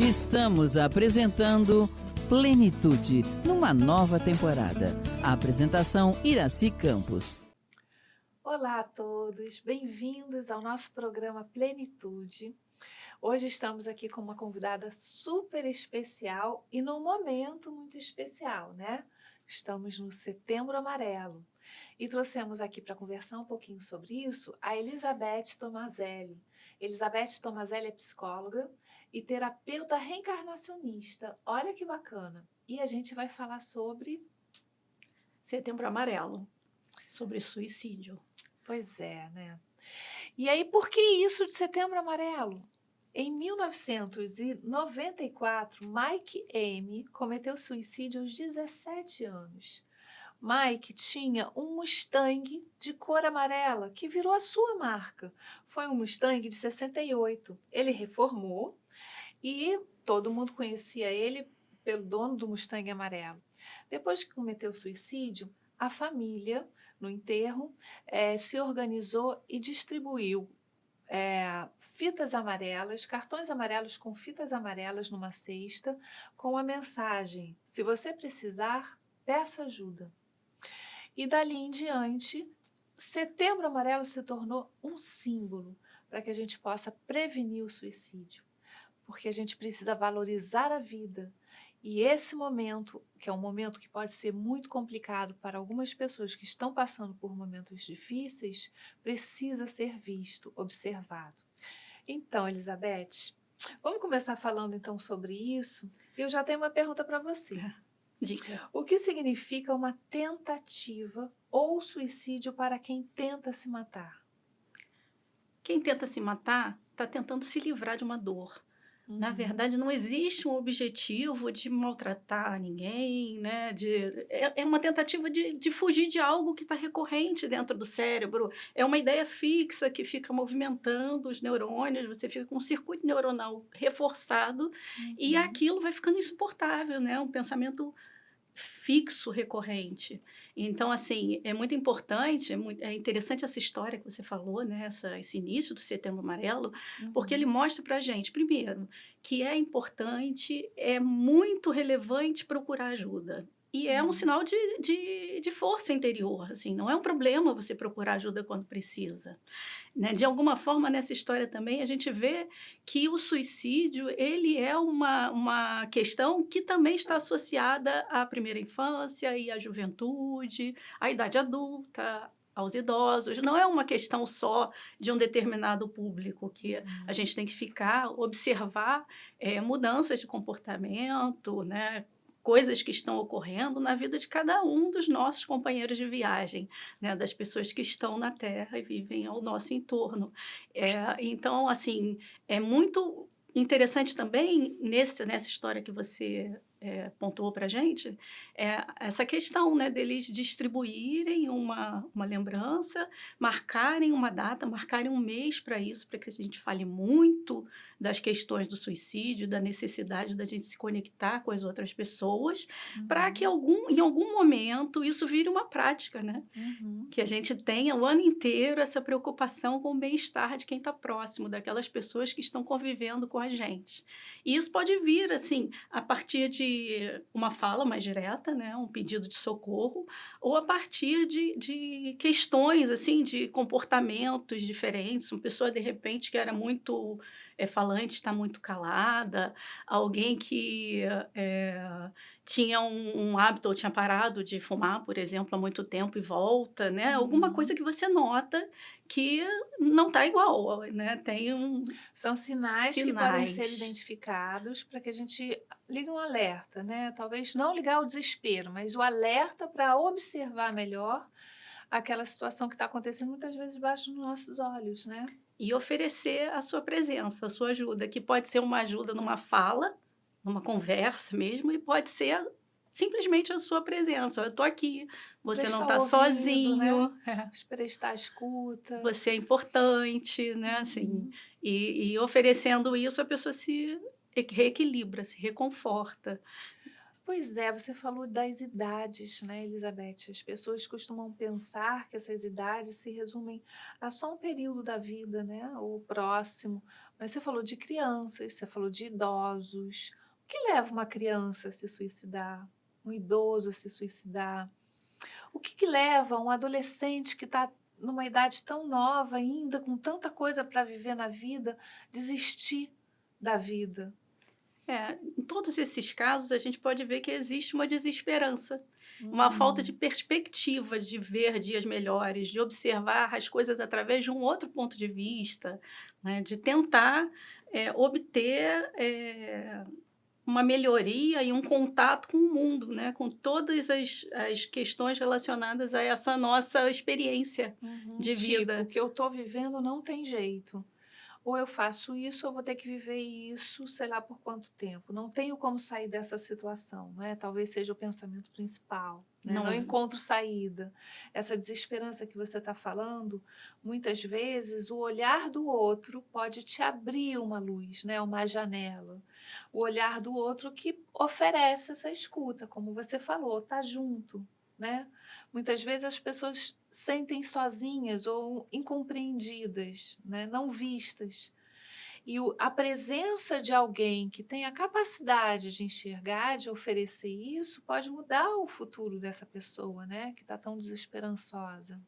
Estamos apresentando Plenitude, numa nova temporada. A apresentação Iraci Campos. Olá a todos, bem-vindos ao nosso programa Plenitude. Hoje estamos aqui com uma convidada super especial e num momento muito especial, né? Estamos no Setembro Amarelo e trouxemos aqui para conversar um pouquinho sobre isso a Elizabeth Tomazelli. Elizabeth Tomazelli é psicóloga e terapeuta reencarnacionista. Olha que bacana! E a gente vai falar sobre Setembro Amarelo, sobre suicídio. Pois é, né? E aí, por que isso de Setembro Amarelo? Em 1994, Mike Amy cometeu suicídio aos 17 anos. Mike tinha um Mustang de cor amarela que virou a sua marca. Foi um Mustang de 68. Ele reformou e todo mundo conhecia ele pelo dono do Mustang amarelo. Depois que cometeu suicídio, a família, no enterro, se organizou e distribuiu fitas amarelas, cartões amarelos com fitas amarelas numa cesta, com a mensagem: se você precisar, peça ajuda. E dali em diante, Setembro Amarelo se tornou um símbolo para que a gente possa prevenir o suicídio, porque a gente precisa valorizar a vida. E esse momento, que é um momento que pode ser muito complicado para algumas pessoas que estão passando por momentos difíceis, precisa ser visto, observado. Então, Elizabeth, vamos começar falando então sobre isso? Eu já tenho uma pergunta para você. Diga. O que significa uma tentativa ou suicídio para quem tenta se matar? Quem tenta se matar está tentando se livrar de uma dor. Na verdade, não existe um objetivo de maltratar ninguém, né? É uma tentativa de fugir de algo que está recorrente dentro do cérebro. É uma ideia fixa que fica movimentando os neurônios, você fica com um circuito neuronal reforçado e aquilo vai ficando insuportável, né? Um pensamento fixo, recorrente. Então, assim, é muito importante, é interessante essa história que você falou, né? Esse início do Setembro Amarelo, porque ele mostra para a gente, primeiro, que é importante, é muito relevante procurar ajuda. E é um sinal de força interior, assim, não é um problema você procurar ajuda quando precisa. Né? De alguma forma, nessa história também, a gente vê que o suicídio ele é uma questão que também está associada à primeira infância e à juventude, à idade adulta, aos idosos. Não é uma questão só de um determinado público, que a gente tem que observar mudanças de comportamento, né? Coisas que estão ocorrendo na vida de cada um dos nossos companheiros de viagem, né, das pessoas que estão na Terra e vivem ao nosso entorno. Então, assim, é muito interessante também, nessa história que você pontuou para a gente, essa questão, né, deles distribuírem uma lembrança, marcarem uma data, marcarem um mês para isso, para que a gente fale muito das questões do suicídio, da necessidade da gente se conectar com as outras pessoas, para que em algum momento isso vire uma prática, né? Que a gente tenha o ano inteiro essa preocupação com o bem-estar de quem está próximo, daquelas pessoas que estão convivendo com a gente. E isso pode vir, assim, a partir de uma fala mais direta, né? Um pedido de socorro, ou a partir de questões, assim, de comportamentos diferentes. Uma pessoa, de repente, que era muito falante, está muito calada, alguém que tinha um hábito ou tinha parado de fumar, por exemplo, há muito tempo e volta, né? Alguma coisa que você nota que não está igual, né? São sinais que podem ser identificados para que a gente ligue um alerta, né? Talvez não ligar o desespero, mas o alerta para observar melhor aquela situação que está acontecendo muitas vezes debaixo dos nossos olhos, né? E oferecer a sua presença, a sua ajuda, que pode ser uma ajuda numa fala, numa conversa mesmo, e pode ser simplesmente a sua presença. Eu estou aqui, você não está sozinho. Né? Prestar escuta. Você é importante, né? Assim, e oferecendo isso, a pessoa se reequilibra, se reconforta. Pois é, você falou das idades, né, Elizabeth? As pessoas costumam pensar que essas idades se resumem a só um período da vida, né, ou próximo, Mas você falou de crianças, você falou de idosos. O que leva uma criança a se suicidar? Um idoso a se suicidar? O que leva um adolescente que está numa idade tão nova ainda, com tanta coisa para viver na vida, desistir da vida? Em todos esses casos, a gente pode ver que existe uma desesperança, uma falta de perspectiva de ver dias melhores, de observar as coisas através de um outro ponto de vista, né? De tentar obter uma melhoria e um contato com o mundo, né? Com todas as questões relacionadas a essa nossa experiência de vida. Tipo, o que eu estou vivendo não tem jeito. Ou eu faço isso, ou vou ter que viver isso, sei lá por quanto tempo. Não tenho como sair dessa situação, né? Talvez seja o pensamento principal. Né? Não encontro saída. Essa desesperança que você está falando, muitas vezes o olhar do outro pode te abrir uma luz, né? Uma janela. O olhar do outro que oferece essa escuta, como você falou, tá junto. Né? Muitas vezes as pessoas sentem sozinhas ou incompreendidas, né? Não vistas. E a presença de alguém que tem a capacidade de enxergar, de oferecer isso, pode mudar o futuro dessa pessoa, né? Que está tão desesperançosa.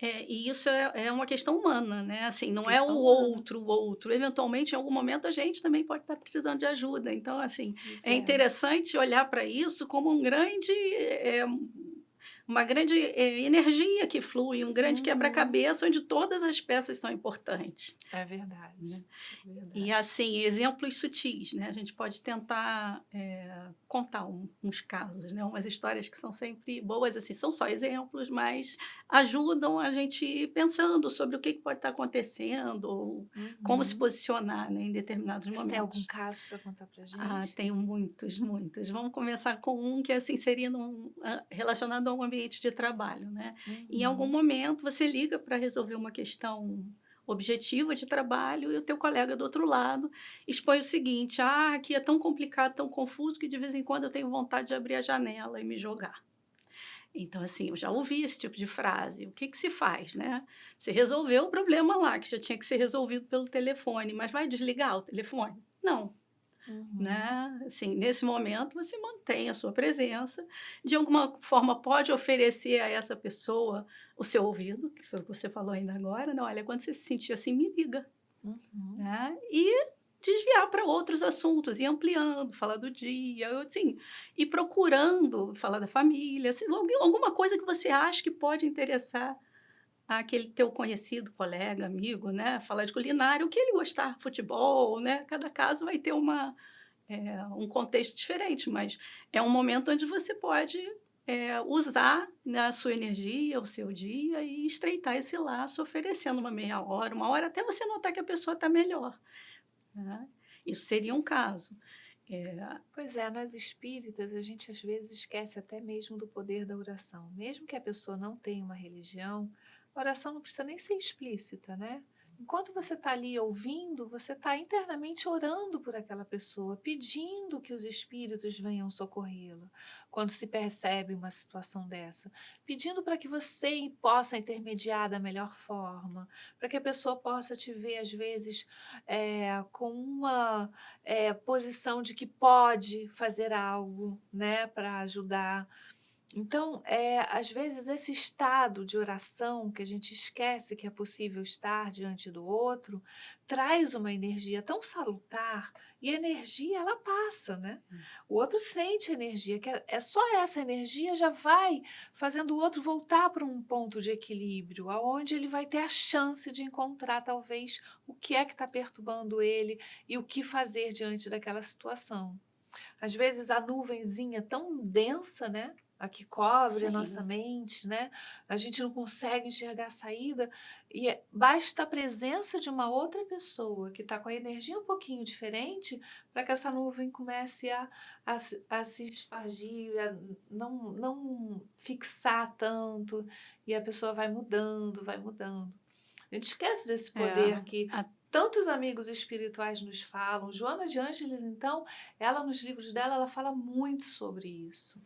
E isso é uma questão humana, né? Assim, não é Questão o outro. Eventualmente, em algum momento, a gente também pode estar precisando de ajuda. Então, assim, Isso é interessante olhar para isso como uma grande energia que flui, um grande quebra-cabeça onde todas as peças são importantes. É verdade. Né? É verdade. E, assim, exemplos sutis, né? A gente pode tentar contar uns casos, né? Umas histórias que são sempre boas, assim, são só exemplos, mas ajudam a gente ir pensando sobre o que pode estar acontecendo, ou como se posicionar, né, em determinados momentos. Você tem algum caso para contar para a gente? Tenho muitos. Vamos começar com um que, assim, seria relacionado a um ambiente de trabalho, né? Em algum momento, você liga para resolver uma questão objetiva de trabalho e o teu colega do outro lado expõe o seguinte: aqui é tão complicado, tão confuso, que de vez em quando eu tenho vontade de abrir a janela e me jogar. Então, assim, eu já ouvi esse tipo de frase. O que se faz, né? Você resolveu o problema lá, que já tinha que ser resolvido pelo telefone, mas vai desligar o telefone? Não. Né? Assim, nesse momento, você mantém a sua presença, de alguma forma pode oferecer a essa pessoa o seu ouvido, que foi o que você falou ainda agora, né? Olha, quando você se sentir assim, me liga. Né? E desviar para outros assuntos, ir ampliando, falar do dia, assim, e procurando falar da família, assim, alguma coisa que você acha que pode interessar aquele teu conhecido, colega, amigo, né? Falar de culinária, o que ele gostar, futebol, né? Cada caso vai ter um contexto diferente, mas é um momento onde você pode usar, né, a sua energia, o seu dia e estreitar esse laço, oferecendo uma meia hora, uma hora, até você notar que a pessoa está melhor. Né? Isso seria um caso. Pois é, nós espíritas, a gente às vezes esquece até mesmo do poder da oração. Mesmo que a pessoa não tenha uma religião, a oração não precisa nem ser explícita, né? Enquanto você está ali ouvindo, você está internamente orando por aquela pessoa, pedindo que os espíritos venham socorrê-la, quando se percebe uma situação dessa, pedindo para que você possa intermediar da melhor forma, para que a pessoa possa te ver, às vezes, com uma posição de que pode fazer algo, né, para ajudar. Então, às vezes, esse estado de oração, que a gente esquece que é possível estar diante do outro, traz uma energia tão salutar, e a energia, ela passa, né? O outro sente a energia, que é só essa energia já vai fazendo o outro voltar para um ponto de equilíbrio, onde ele vai ter a chance de encontrar, talvez, o que é que está perturbando ele e o que fazer diante daquela situação. Às vezes, a nuvenzinha tão densa, né? A que cobre a nossa mente, né? A gente não consegue enxergar a saída, e basta a presença de uma outra pessoa que está com a energia um pouquinho diferente para que essa nuvem comece a se espargir, a não fixar tanto, e a pessoa vai mudando, vai mudando. A gente esquece desse poder que tantos amigos espirituais nos falam. Joana de Ângeles, então, ela nos livros dela, ela fala muito sobre isso.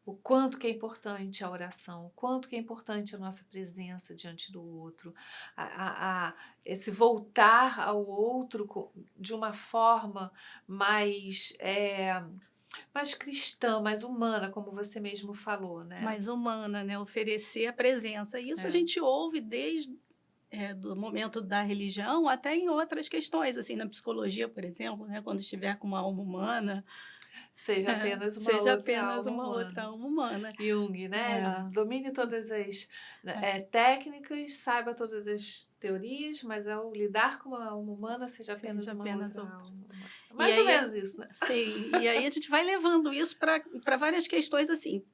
o quanto que é importante a oração, o quanto que é importante a nossa presença diante do outro, esse voltar ao outro de uma forma mais cristã, mais humana, como você mesmo falou, né? Mais humana, né? Oferecer a presença. Isso a gente ouve desde do momento da religião até em outras questões, assim, na psicologia, por exemplo, né? Quando estiver com uma alma humana, seja apenas uma seja outra apenas alma uma humana. outra alma humana. Jung, né? Domine todas as técnicas, saiba todas as teorias, mas ao lidar com uma alma humana, seja apenas uma outra alma humana. Mais ou menos isso, né? Sim, e aí a gente vai levando isso para várias questões, assim,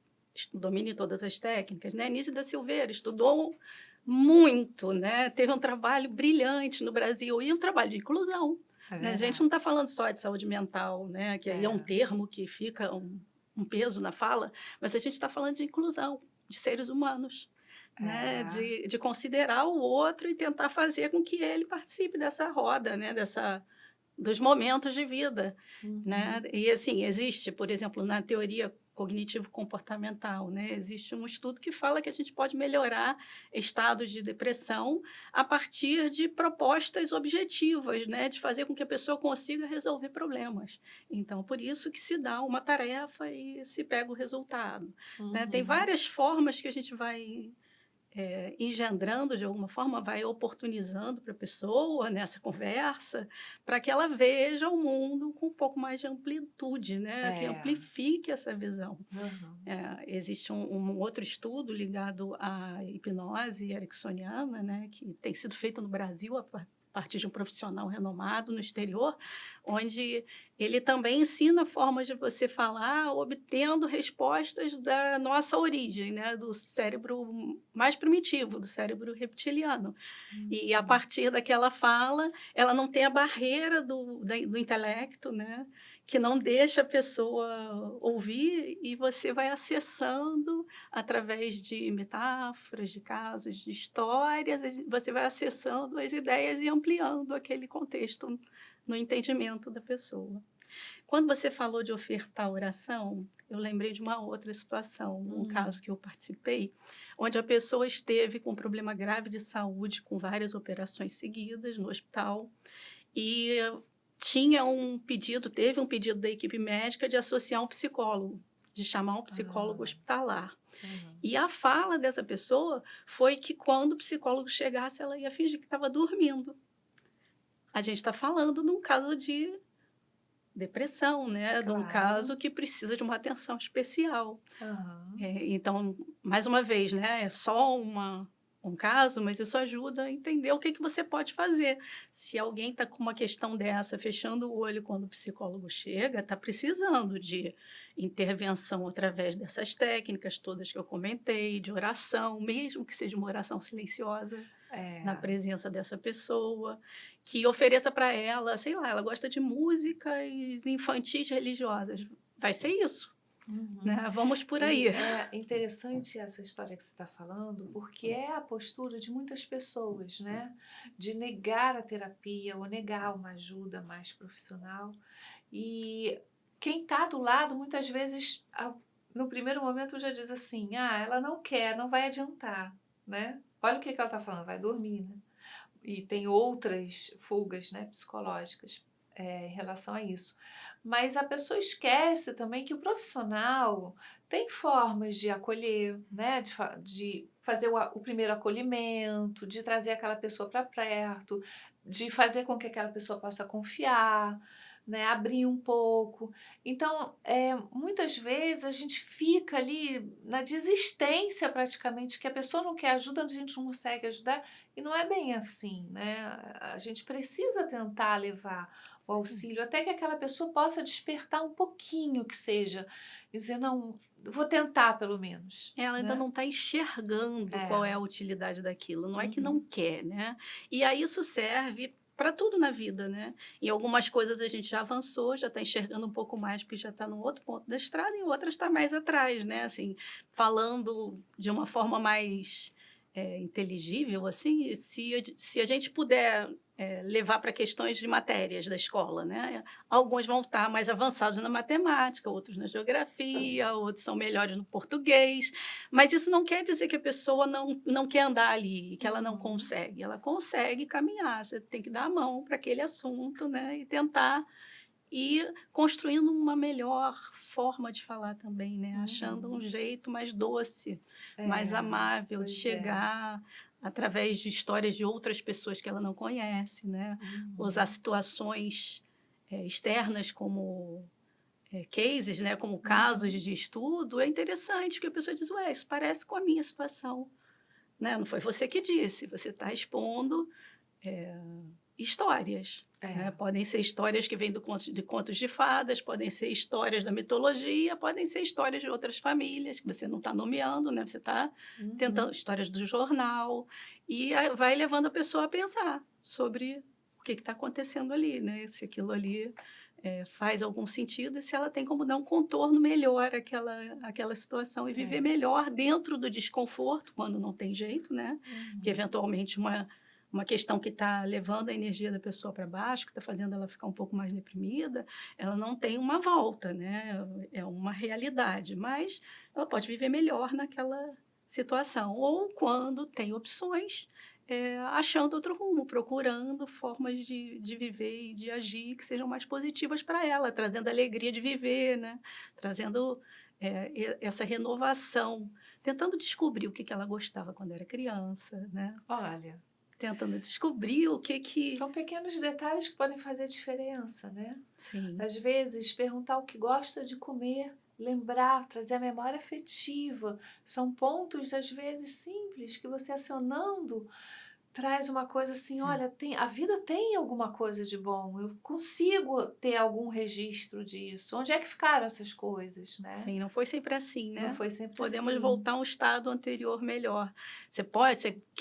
domine todas as técnicas, né? Nícia da Silveira estudou muito, né? Teve um trabalho brilhante no Brasil e um trabalho de inclusão. Né? A gente não está falando só de saúde mental, né? Que aí é um termo que fica um peso na fala, mas a gente está falando de inclusão de seres humanos, né? De considerar o outro e tentar fazer com que ele participe dessa roda, né? Dos momentos de vida, né? E assim, existe, por exemplo, na teoria cognitivo-comportamental, né? Existe um estudo que fala que a gente pode melhorar estados de depressão a partir de propostas objetivas, né? De fazer com que a pessoa consiga resolver problemas. Então, por isso que se dá uma tarefa e se pega o resultado. Né? Tem várias formas que a gente vai engendrando, de alguma forma, vai oportunizando para a pessoa nessa conversa, para que ela veja o mundo com um pouco mais de amplitude, né? Que amplifique essa visão. Existe um outro estudo ligado à hipnose ericksoniana, né? Que tem sido feito no Brasil a partir de um profissional renomado no exterior, onde ele também ensina formas de você falar, obtendo respostas da nossa origem, né? Do cérebro mais primitivo, do cérebro reptiliano. E a partir daquela fala, ela não tem a barreira do intelecto, né? Que não deixa a pessoa ouvir, e você vai acessando através de metáforas, de casos, de histórias, você vai acessando as ideias e ampliando aquele contexto no entendimento da pessoa. Quando você falou de ofertar oração, eu lembrei de uma outra situação, um caso que eu participei, onde a pessoa esteve com um problema grave de saúde, com várias operações seguidas no hospital, e teve um pedido da equipe médica de associar um psicólogo, de chamar um psicólogo hospitalar. E a fala dessa pessoa foi que quando o psicólogo chegasse, ela ia fingir que estava dormindo. A gente está falando de um caso de depressão, né? De um caso que precisa de uma atenção especial. Então, mais uma vez, né? É só um caso, mas isso ajuda a entender o que você pode fazer. Se alguém está com uma questão dessa, fechando o olho quando o psicólogo chega, está precisando de intervenção através dessas técnicas todas que eu comentei, de oração, mesmo que seja uma oração silenciosa, na presença dessa pessoa, que ofereça para ela, sei lá, ela gosta de músicas infantis religiosas. Vai ser isso. Né? Vamos por aí. É interessante essa história que você está falando, porque é a postura de muitas pessoas, né? De negar a terapia ou negar uma ajuda mais profissional. E quem está do lado, muitas vezes, no primeiro momento, já diz assim, ela não quer, não vai adiantar, né? Olha o que ela está falando, vai dormir, né? E tem outras fugas, né, psicológicas em relação a isso. Mas a pessoa esquece também que o profissional tem formas de acolher, né, de fazer o primeiro acolhimento, de trazer aquela pessoa para perto, de fazer com que aquela pessoa possa confiar, né, abrir um pouco. Então, muitas vezes a gente fica ali na desistência praticamente, que a pessoa não quer ajuda, a gente não consegue ajudar, e não é bem assim, né? A gente precisa tentar levar o auxílio até que aquela pessoa possa despertar um pouquinho, que seja, e dizer, não, vou tentar pelo menos. Ela ainda não está enxergando qual é a utilidade daquilo, não é que não quer, né? E aí isso serve para tudo na vida, né? Em algumas coisas a gente já avançou, já está enxergando um pouco mais, porque já está no outro ponto da estrada, e em outras está mais atrás, né? Assim, falando de uma forma mais inteligível, assim, se a gente puder levar para questões de matérias da escola, né? Alguns vão estar mais avançados na matemática, outros na geografia, outros são melhores no português, mas isso não quer dizer que a pessoa não quer andar ali, que ela não consegue. Ela consegue caminhar, você tem que dar a mão para aquele assunto, né? E tentar ir construindo uma melhor forma de falar também, né? Achando um jeito mais doce, mais amável de chegar através de histórias de outras pessoas que ela não conhece, né? Usar situações externas como cases, né? Como casos de estudo, é interessante, porque a pessoa diz, ué, isso parece com a minha situação, né? Não foi você que disse, você está expondo histórias. Né? Podem ser histórias que vêm de contos de fadas, podem ser histórias da mitologia, podem ser histórias de outras famílias que você não está nomeando, né? Você está tentando histórias do jornal e vai levando a pessoa a pensar sobre o que está acontecendo ali, né? Se aquilo ali faz algum sentido e se ela tem como dar um contorno melhor àquela situação e viver melhor dentro do desconforto, quando não tem jeito, né? Porque eventualmente uma questão que está levando a energia da pessoa para baixo, que está fazendo ela ficar um pouco mais deprimida, ela não tem uma volta, né? É uma realidade, mas ela pode viver melhor naquela situação. Ou quando tem opções, achando outro rumo, procurando formas de viver e de agir que sejam mais positivas para ela, trazendo alegria de viver, né? Trazendo essa renovação, tentando descobrir o que ela gostava quando era criança, né? Olha, tentando descobrir o que... São pequenos detalhes que podem fazer diferença, né? Sim. Às vezes, perguntar o que gosta de comer, lembrar, trazer a memória afetiva. São pontos, às vezes, simples, que você acionando traz uma coisa assim, olha, a vida tem alguma coisa de bom, eu consigo ter algum registro disso. Onde é que ficaram essas coisas, né? Sim, não foi sempre assim, né? Não foi sempre Podemos assim. voltar a um estado anterior melhor. Você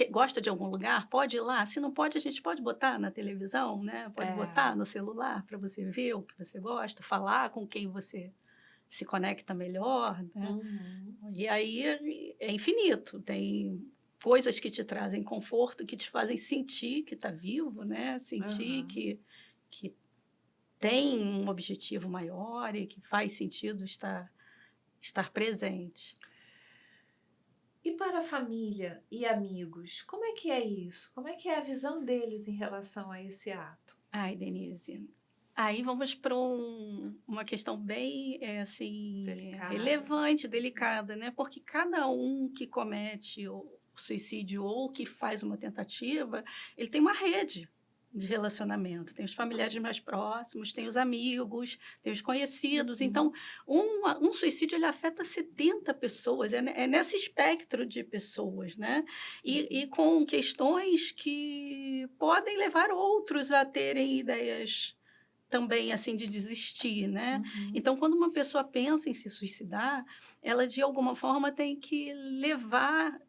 gosta de algum lugar? Pode ir lá. Se não pode, a gente pode botar na televisão, né? Pode botar no celular para você ver o que você gosta, falar com quem você se conecta melhor, né? E aí é infinito. Tem coisas que te trazem conforto, que te fazem sentir que está vivo, né? Sentir que tem um objetivo maior e que faz sentido estar presente. E para a família e amigos, como é que é isso? Como é que é a visão deles em relação a esse ato? Ai, Denise, aí vamos para uma questão bem assim, relevante, delicada, né? Porque cada um que comete o suicídio ou que faz uma tentativa, ele tem uma rede de relacionamento. Tem os familiares mais próximos, tem os amigos, tem os conhecidos. Então, um suicídio ele afeta 70 pessoas, é nesse espectro de pessoas, né? E com questões que podem levar outros a terem ideias também assim de desistir, né? Então, quando uma pessoa pensa em se suicidar, ela de alguma forma tem que levar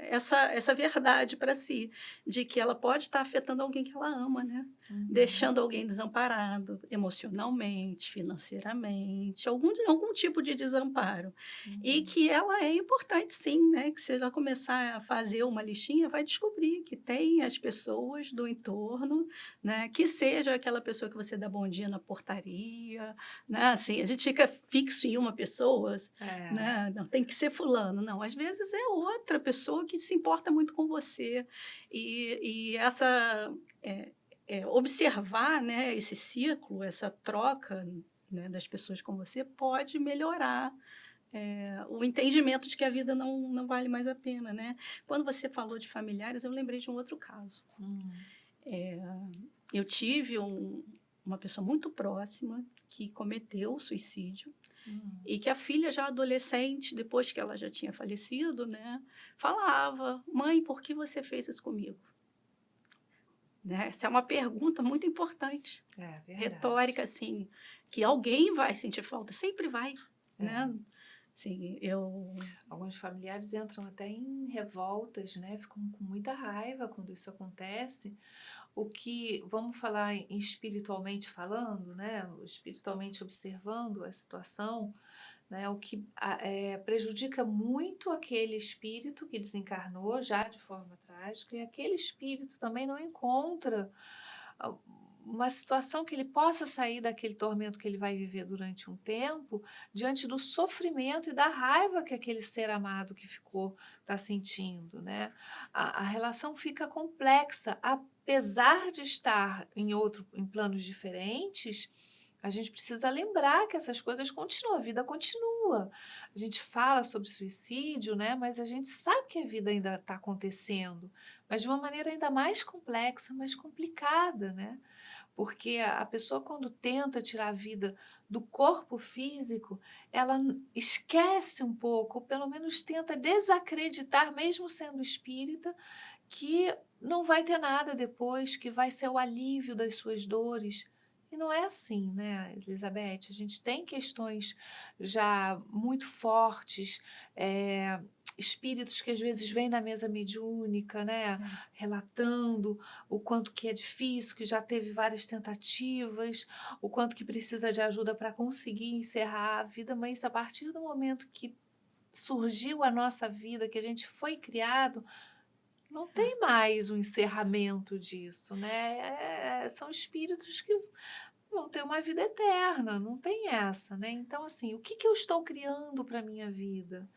essa verdade para si, de que ela pode estar afetando alguém que ela ama, né? Deixando alguém desamparado emocionalmente, financeiramente, algum tipo de desamparo. E que ela é importante sim, né? Que se ela começar a fazer uma listinha, vai descobrir que tem as pessoas do entorno, né? Que seja aquela pessoa que você dá bom dia na portaria, né? Assim, a gente fica fixo em uma pessoa, né? Não, tem que ser fulano. Não, às vezes é outra pessoa que se importa muito com você. E essa... observar, né, esse ciclo, essa troca, né, das pessoas com você pode melhorar o entendimento de que a vida não vale mais a pena, né? Quando você falou de familiares, eu lembrei de um outro caso. Eu tive uma pessoa muito próxima que cometeu suicídio e que a filha já adolescente, depois que ela já tinha falecido, né, falava, mãe, por que você fez isso comigo? Né? Essa é uma pergunta muito importante, retórica, assim, que alguém vai sentir falta, sempre vai, né? Assim, Alguns familiares entram até em revoltas, né? Ficam com muita raiva quando isso acontece, o que, vamos falar espiritualmente falando, né? Espiritualmente observando a situação, né? O que prejudica muito aquele espírito que desencarnou já de forma trágica, e aquele espírito também não encontra ah, uma situação que ele possa sair daquele tormento que ele vai viver durante um tempo, diante do sofrimento e da raiva que aquele ser amado que ficou está sentindo, né? A relação fica complexa, apesar de estar em planos diferentes. A gente precisa lembrar que essas coisas continuam, a vida continua. A gente fala sobre suicídio, né? Mas a gente sabe que a vida ainda está acontecendo, mas de uma maneira ainda mais complexa, mais complicada, né? Porque a pessoa, quando tenta tirar a vida do corpo físico, ela esquece um pouco, ou pelo menos tenta desacreditar, mesmo sendo espírita, que não vai ter nada depois, que vai ser o alívio das suas dores. E não é assim, né, Elizabeth? A gente tem questões já muito fortes, espíritos que às vezes vêm na mesa mediúnica, né, relatando o quanto que é difícil, que já teve várias tentativas, o quanto que precisa de ajuda para conseguir encerrar a vida, mas a partir do momento que surgiu a nossa vida, que a gente foi criado, não tem mais um encerramento disso, né? São espíritos que vão ter uma vida eterna, não tem essa, né? Então, assim, o que que eu estou criando para a minha vida?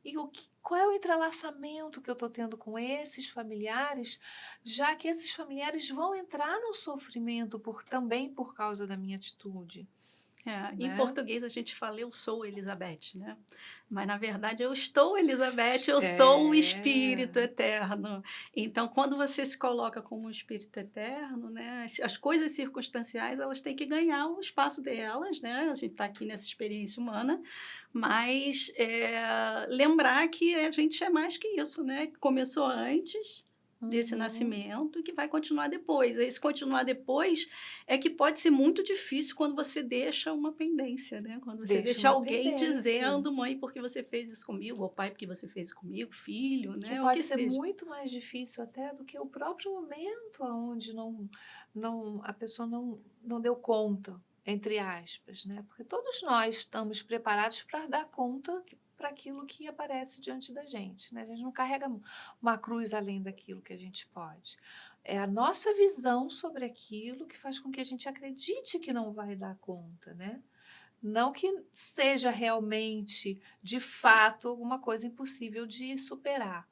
E qual é o entrelaçamento que eu estou tendo com esses familiares, já que esses familiares vão entrar no sofrimento também por causa da minha atitude, Em né? português a gente fala eu sou Elizabeth, né? Mas na verdade eu estou Elizabeth, eu sou o É, espírito eterno. Então, quando você se coloca como um espírito eterno, né, as coisas circunstanciais elas têm que ganhar o espaço delas, né? A gente está aqui nessa experiência humana, mas lembrar que a gente é mais que isso, né? Que começou antes desse uhum. nascimento e que vai continuar depois. Esse continuar depois é que pode ser muito difícil quando você deixa uma pendência, né? Quando você Deixa deixa uma alguém pendência, dizendo, mãe, por que você fez isso comigo? Ou pai, por que você fez isso comigo? Filho, que né? O pode que ser seja. muito mais difícil até do que o próprio momento onde a pessoa não deu conta, entre aspas, né? Porque todos nós estamos preparados para dar conta para aquilo que aparece diante da gente, né? A gente não carrega uma cruz além daquilo que a gente pode. É a nossa visão sobre aquilo que faz com que a gente acredite que não vai dar conta, né? Não que seja realmente, de fato, alguma coisa impossível de superar,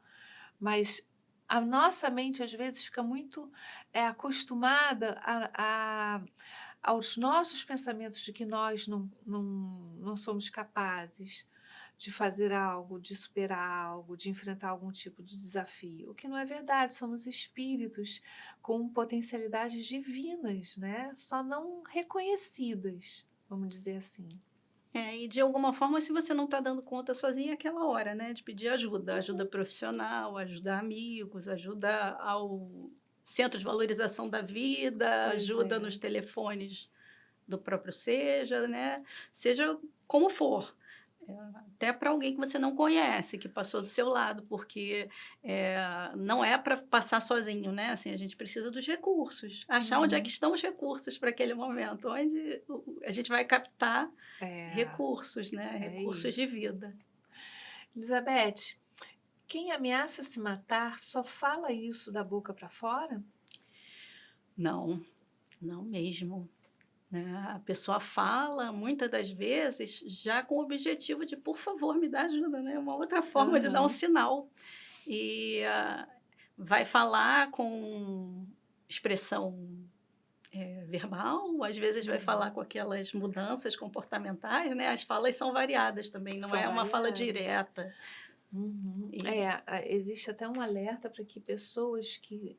mas a nossa mente às vezes fica muito acostumada aos nossos pensamentos de que nós não somos capazes de fazer algo, de superar algo, de enfrentar algum tipo de desafio. O que não é verdade, somos espíritos com potencialidades divinas, né? Só não reconhecidas, vamos dizer assim. E de alguma forma, se você não está dando conta sozinha, é aquela hora, né? De pedir ajuda, ajuda Uhum. profissional, ajuda amigos, ajuda ao Centro de Valorização da Vida, Pois ajuda é. nos telefones do próprio Seja, né? Seja como for. Até para alguém que você não conhece, que passou do seu lado, porque não é para passar sozinho, né? Assim, a gente precisa dos recursos. Achar onde é que Uhum. estão os recursos para aquele momento, onde a gente vai captar É, recursos, né? é Recursos de isso. vida. Elizabeth, quem ameaça se matar só fala isso da boca para fora? Não, não mesmo. Né? A pessoa fala, muitas das vezes, já com o objetivo de, por favor, me dá ajuda, né? Uma outra forma de dar um Aham. sinal. E vai falar com expressão verbal, às vezes vai falar Uhum. com aquelas mudanças comportamentais, né? As falas são variadas também, não São é uma fala variadas. direta. Uhum. E, Existe até um alerta para que pessoas que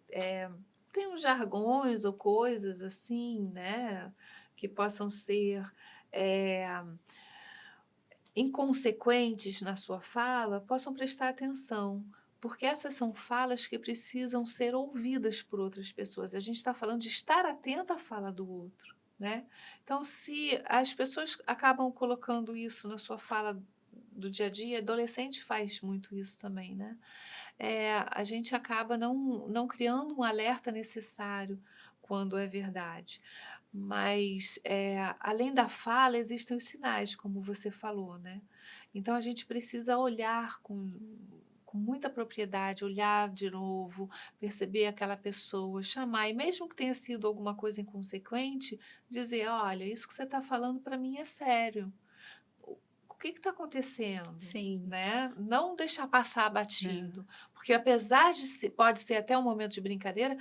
tenham jargões ou coisas assim, né, que possam ser é, inconsequentes na sua fala, possam prestar atenção, porque essas são falas que precisam ser ouvidas por outras pessoas. A gente está falando de estar atento à fala do outro, né? Então, se as pessoas acabam colocando isso na sua fala do dia a dia, adolescente faz muito isso também, né? A gente acaba não criando um alerta necessário, quando é verdade. Mas, além da fala, existem os sinais, como você falou, né? Então, a gente precisa olhar com muita propriedade, olhar de novo, perceber aquela pessoa, chamar, e mesmo que tenha sido alguma coisa inconsequente, dizer: olha, isso que você está falando para mim é sério. O que está acontecendo? Sim. Né? Não deixar passar É. batido, porque apesar de pode ser até um momento de brincadeira,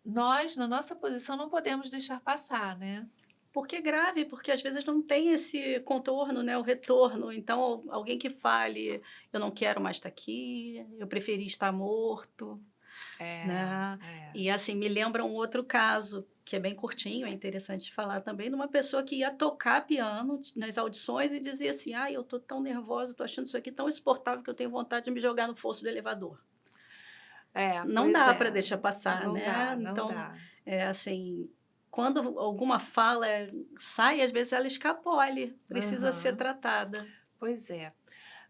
nós, na nossa posição, não podemos deixar passar, né? Porque é grave, porque às vezes não tem esse contorno, né, o retorno. Então, alguém que fale, eu não quero mais estar aqui, eu preferi estar morto, né? E assim, me lembra um outro caso, que é bem curtinho, é interessante de falar também, de uma pessoa que ia tocar piano nas audições e dizia assim, eu tô tão nervosa, tô achando isso aqui tão insuportável que eu tenho vontade de me jogar no fosso do elevador. Não Pois dá é. para deixar passar, Não né? dá, não Então, dá. assim, quando alguma fala sai, às vezes ela escapole, precisa ser Aham. tratada. Pois é.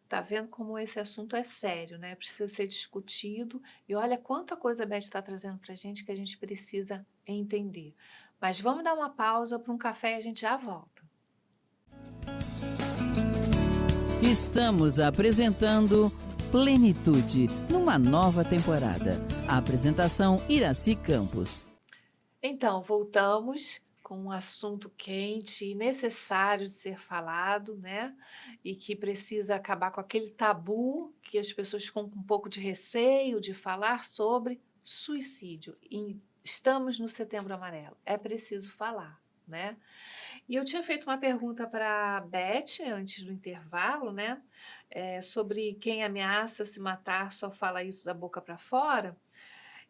Tá vendo como esse assunto é sério, né? Precisa ser discutido. E olha quanta coisa a Beth está trazendo para a gente que a gente precisa entender. Mas vamos dar uma pausa para um café e a gente já volta. Estamos apresentando Plenitude, numa nova temporada. A apresentação Iraci Campos. Então, voltamos com um assunto quente e necessário de ser falado, né? E que precisa acabar com aquele tabu que as pessoas ficam com um pouco de receio de falar sobre suicídio. E estamos no Setembro Amarelo. É preciso falar, né? E eu tinha feito uma pergunta para a Beth antes do intervalo, né? Sobre quem ameaça se matar só fala isso da boca para fora.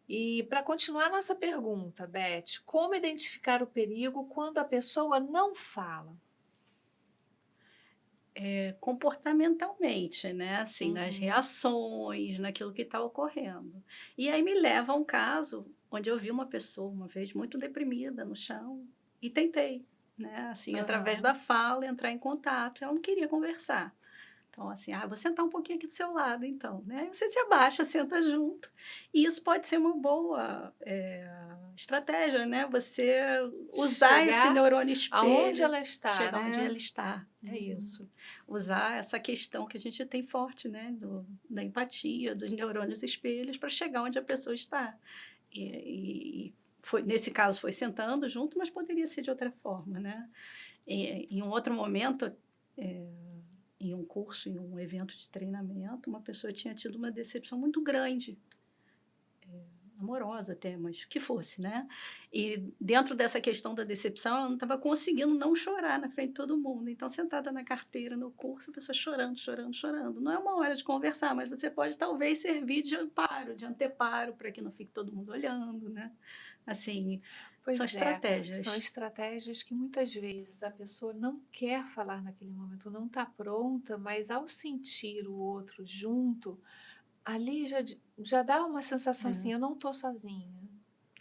E para continuar nossa pergunta, Beth, como identificar o perigo quando a pessoa não fala? Comportamentalmente, né? Assim, nas reações, naquilo que está ocorrendo. E aí me leva a um caso onde eu vi uma pessoa uma vez muito deprimida no chão e tentei, né? Assim, através da fala, entrar em contato. Ela não queria conversar. Então, assim, vou sentar um pouquinho aqui do seu lado, então, né? Você se abaixa, senta junto. E isso pode ser uma boa estratégia, né? Você usar esse neurônio aonde espelho, ela está, chegar né? onde ela está. É isso. Usar essa questão que a gente tem forte, né? Da empatia, dos neurônios espelhos, para chegar onde a pessoa está. E foi, nesse caso foi sentando junto, mas poderia ser de outra forma, né? Em um outro momento, em um curso, em um evento de treinamento, uma pessoa tinha tido uma decepção muito grande, amorosa até, mas que fosse, né? E dentro dessa questão da decepção, ela não estava conseguindo não chorar na frente de todo mundo. Então, sentada na carteira, no curso, a pessoa chorando, chorando, chorando. Não é uma hora de conversar, mas você pode talvez servir de amparo, de anteparo, para que não fique todo mundo olhando, né? Assim, Pois são estratégias. São estratégias que muitas vezes a pessoa não quer falar naquele momento, não está pronta, mas ao sentir o outro junto, ali já dá uma sensação assim, eu não estou sozinha.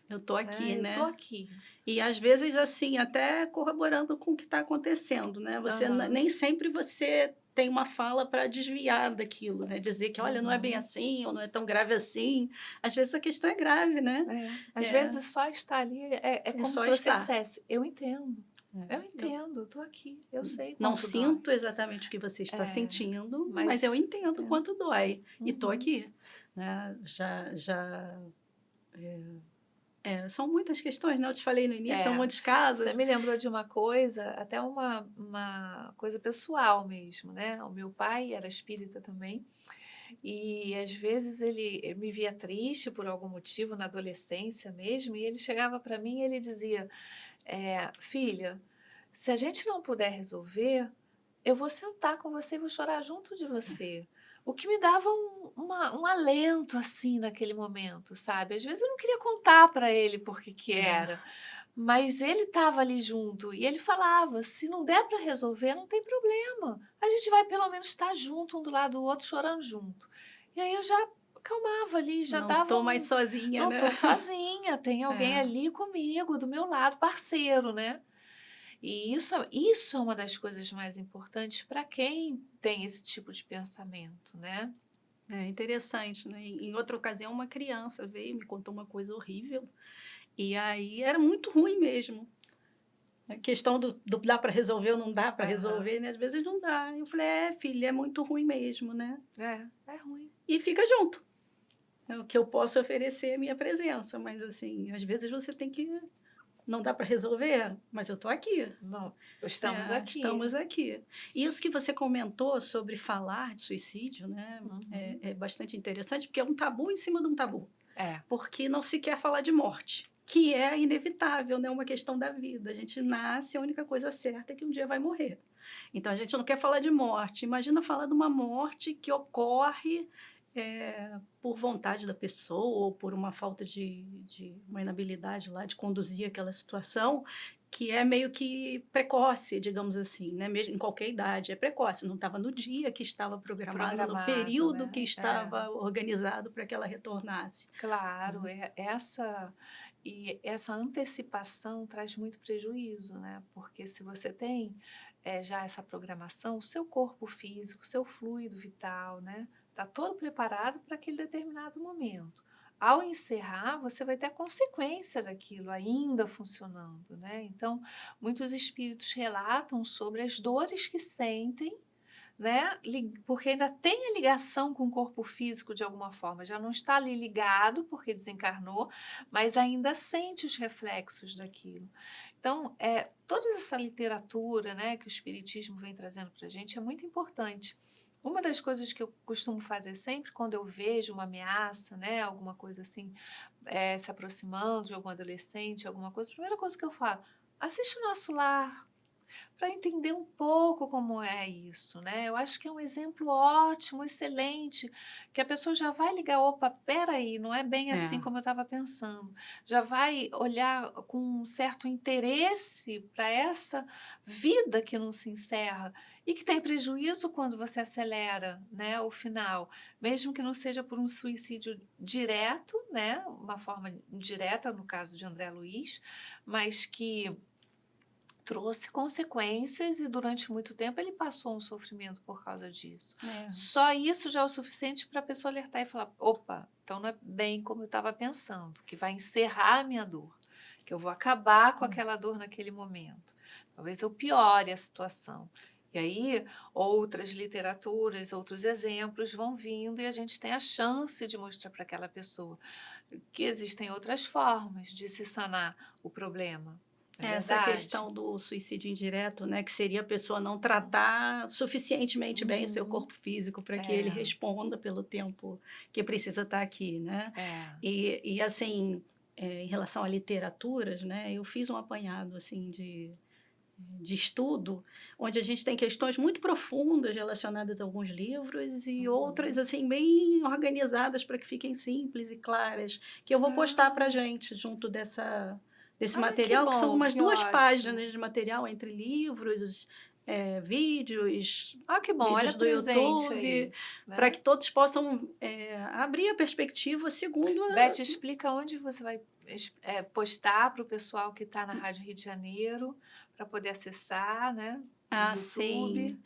Eu estou aqui, né? Eu estou aqui. E às vezes, assim, até corroborando com o que está acontecendo, né? Nem sempre você tem uma fala para desviar daquilo, né? Dizer que, olha, não é bem assim, ou não é tão grave assim. Às vezes a questão é grave, né? Às vezes só estar ali é como se você dissesse, eu entendo. Eu entendo, eu estou aqui, eu sei quanto não sinto dói. exatamente o que você está sentindo, mas eu entendo quanto dói. E estou aqui. Né? São muitas questões, né? Eu te falei no início, são muitos casos. Você me lembrou de uma coisa, até uma coisa pessoal mesmo, né? O meu pai era espírita também, e às vezes ele me via triste por algum motivo, na adolescência mesmo, e ele chegava para mim e ele dizia, filha, se a gente não puder resolver, eu vou sentar com você e vou chorar junto de você. O que me dava um alento, assim, naquele momento, sabe? Às vezes eu não queria contar para ele por que era, mas ele estava ali junto e ele falava, se não der para resolver, não tem problema. A gente vai pelo menos estar junto, um do lado do outro, chorando junto. E aí eu já acalmava ali, já dava... Não estou mais sozinha, né? Não estou sozinha, tem alguém ali comigo, do meu lado, parceiro, né? E isso é uma das coisas mais importantes para quem tem esse tipo de pensamento, né? É interessante, né? Em outra ocasião, uma criança veio e me contou uma coisa horrível E aí era muito ruim mesmo. A questão do dá para resolver ou não dá para resolver, né? Às vezes não dá. Eu falei, filha, é muito ruim mesmo, né? É ruim. E fica junto. É o que eu posso oferecer é a minha presença, mas assim, às vezes você tem que... Não dá para resolver, mas eu estou aqui. Não, estamos aqui. Estamos aqui. Isso que você comentou sobre falar de suicídio, né? É bastante interessante, porque é um tabu em cima de um tabu. Porque não se quer falar de morte, que é inevitável, né? Uma questão da vida. A gente nasce, a única coisa certa é que um dia vai morrer. Então, a gente não quer falar de morte. Imagina falar de uma morte que ocorre por vontade da pessoa ou por uma falta de uma inabilidade lá de conduzir aquela situação, que é meio que precoce, digamos assim, né? Mesmo em qualquer idade, é precoce. Não estava no dia que estava programado, no período, né? Que estava organizado para que ela retornasse. Claro, essa antecipação traz muito prejuízo, né? Porque se você tem já essa programação, o seu corpo físico, o seu fluido vital, né? Está todo preparado para aquele determinado momento. Ao encerrar, você vai ter a consequência daquilo ainda funcionando, né? Então, muitos espíritos relatam sobre as dores que sentem, né? Porque ainda tem a ligação com o corpo físico de alguma forma, já não está ali ligado porque desencarnou, mas ainda sente os reflexos daquilo. Então, toda essa literatura, né, que o Espiritismo vem trazendo para a gente é muito importante. Uma das coisas que eu costumo fazer sempre quando eu vejo uma ameaça, né, alguma coisa assim, se aproximando de algum adolescente, alguma coisa, a primeira coisa que eu falo, assiste o Nosso Lar, para entender um pouco como é isso, né? Eu acho que é um exemplo ótimo, excelente, que a pessoa já vai ligar, opa, peraí, não é bem assim como eu estava pensando. Já vai olhar com um certo interesse para essa vida que não se encerra e que tem prejuízo quando você acelera, né, o final, mesmo que não seja por um suicídio direto, né, uma forma indireta, no caso de André Luiz, mas que trouxe consequências e durante muito tempo ele passou um sofrimento por causa disso. Só isso já é o suficiente para a pessoa alertar e falar, opa, então não é bem como eu estava pensando, que vai encerrar a minha dor, que eu vou acabar com aquela dor naquele momento. Talvez eu piore a situação. E aí outras literaturas, outros exemplos vão vindo e a gente tem a chance de mostrar para aquela pessoa que existem outras formas de se sanar o problema. Essa questão do suicídio indireto, né, que seria a pessoa não tratar suficientemente bem o seu corpo físico para que ele responda pelo tempo que precisa estar aqui, né? E assim, em relação a literaturas, né, eu fiz um apanhado assim de estudo, onde a gente tem questões muito profundas relacionadas a alguns livros e outras assim bem organizadas para que fiquem simples e claras, que eu vou postar para a gente junto desse material, que são umas 2 páginas de material entre livros, vídeos, que bom, vídeos do YouTube, aí, né? para que todos possam abrir a perspectiva segundo... Beth, explica onde você vai postar para o pessoal que está na Rádio Rio de Janeiro, para poder acessar, né? Sim.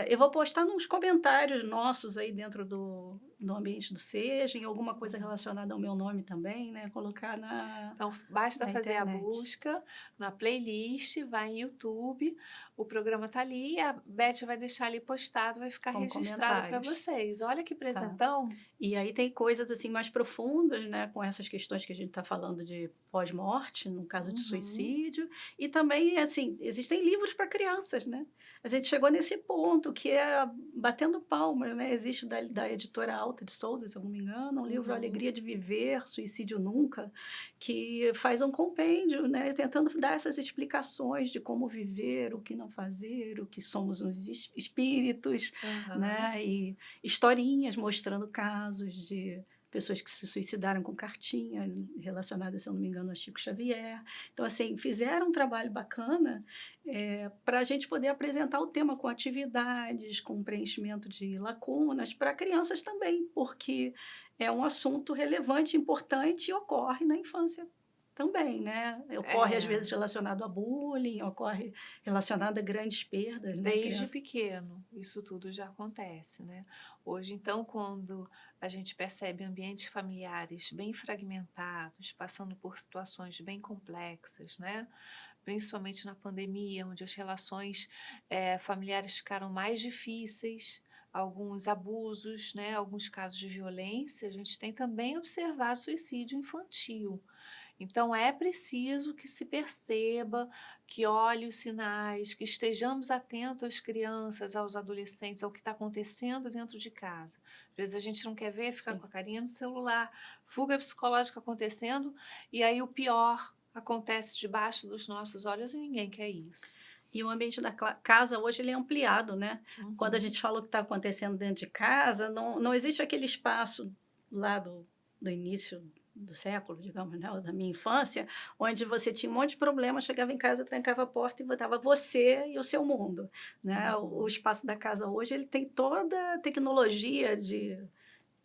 Eu vou postar nos comentários nossos aí dentro do ambiente do Seja, em alguma coisa relacionada ao meu nome também, né? Colocar na... Então, basta na fazer internet. a busca na playlist, vai em YouTube, o programa está ali, a Beth vai deixar ali postado, vai ficar Como registrado para comentários. vocês. Olha que presentão. E aí tem coisas assim mais profundas, né, com essas questões que a gente está falando de pós-morte, no caso de suicídio, e também assim existem livros para crianças, né? A gente chegou nesse ponto que é batendo palmas, né? Existe da editora Alta de Souza, se eu não me engano, um livro Alegria de Viver, Suicídio Nunca, que faz um compêndio, né, tentando dar essas explicações de como viver, o que não fazer, o que somos os espíritos, né? E historinhas mostrando casos de pessoas que se suicidaram com cartinha relacionada, se eu não me engano, a Chico Xavier. Então, assim, fizeram um trabalho bacana para a gente poder apresentar o tema com atividades, com preenchimento de lacunas para crianças também, porque é um assunto relevante, importante e ocorre na infância também, né? Ocorre, às É. vezes, relacionado a bullying, ocorre relacionado a grandes perdas, né? Desde Criança. pequeno, isso tudo já acontece, né? Hoje, então, quando a gente percebe ambientes familiares bem fragmentados, passando por situações bem complexas, né? Principalmente na pandemia, onde as relações familiares ficaram mais difíceis, alguns abusos, né? Alguns casos de violência, a gente tem também observado suicídio infantil. Então, é preciso que se perceba, que olhe os sinais, que estejamos atentos às crianças, aos adolescentes, ao que está acontecendo dentro de casa. Às vezes a gente não quer ver, ficar Sim. com a carinha no celular, fuga psicológica acontecendo, e aí o pior acontece debaixo dos nossos olhos e ninguém quer isso. E o ambiente da casa hoje ele é ampliado, né? Quando a Uhum. gente fala o que está acontecendo dentro de casa, não existe aquele espaço lá do início do século, digamos, né? Ou da minha infância, onde você tinha um monte de problemas, chegava em casa, trancava a porta e botava você e o seu mundo, né? O espaço da casa hoje ele tem toda a tecnologia de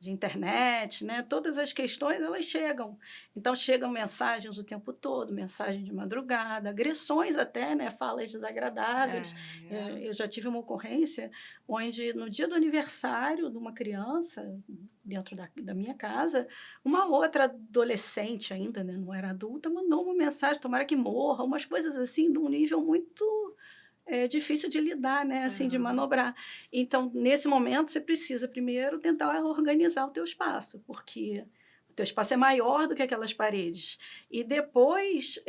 internet, né? Todas as questões elas chegam. Então chegam mensagens o tempo todo, mensagem de madrugada, agressões até, né? Falas desagradáveis. Eu já tive uma ocorrência onde no dia do aniversário de uma criança dentro da minha casa, uma outra adolescente ainda, né? Não era adulta, mandou uma mensagem, tomara que morra, umas coisas assim de um nível muito difícil de lidar, né? Assim, de manobrar. Então, nesse momento, você precisa primeiro tentar organizar o teu espaço, porque o teu espaço é maior do que aquelas paredes. E depois